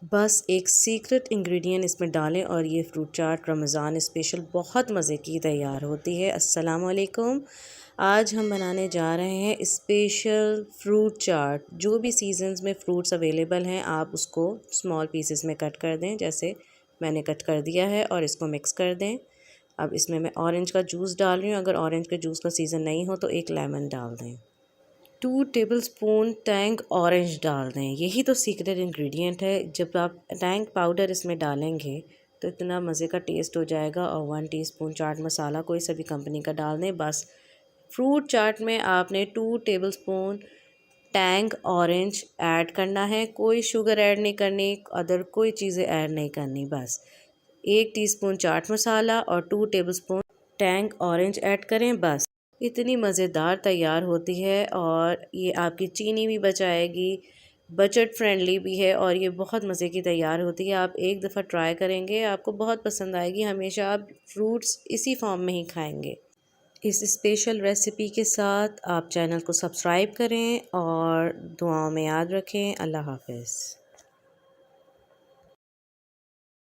बस एक secret ingredient इसमें डालें और ये फ्रूट चाट रमज़ान स्पेशल बहुत मज़े की तैयार होती है। अस्सलाम वालेकुम। आज हम बनाने जा रहे हैं स्पेशल फ्रूट चाट। जो भी सीजन्स में फ्रूट्स अवेलेबल हैं आप उसको स्मॉल पीसेस में कट कर दें, जैसे मैंने कट कर दिया है, और इसको मिक्स कर दें। अब इसमें मैं ऑरेंज का जूस डाल रही हूँ। अगर ऑरेंज के जूस का सीज़न नहीं हो तो एक लेमन डाल दें। 2 टेबलस्पून टैंग ऑरेंज डाल दें। यही तो सीक्रेट इंग्रेडिएंट है। जब आप टैंग पाउडर इसमें डालेंगे तो इतना मज़े का टेस्ट हो जाएगा। और 1 टीस्पून चाट मसाला कोई सा भी कंपनी का डाल दें। बस फ्रूट चाट में आपने 2 टेबलस्पून टैंग ऑरेंज ऐड करना है। कोई शुगर ऐड नहीं करनी, अदर कोई चीज़ें ऐड नहीं करनी। बस 1 टीस्पून चाट मसाला और 2 टेबलस्पून टैंग ऑरेंज ऐड करें। बस इतनी मज़ेदार तैयार होती है और ये आपकी चीनी भी बचाएगी, बजट फ्रेंडली भी है और ये बहुत मज़े की तैयार होती है। आप एक दफ़ा ट्राई करेंगे, आपको बहुत पसंद आएगी। हमेशा आप फ्रूट्स इसी फॉर्म में ही खाएंगे। इस स्पेशल रेसिपी के साथ आप चैनल को सब्सक्राइब करें और दुआओं में याद रखें। अल्लाह हाफ़िज़।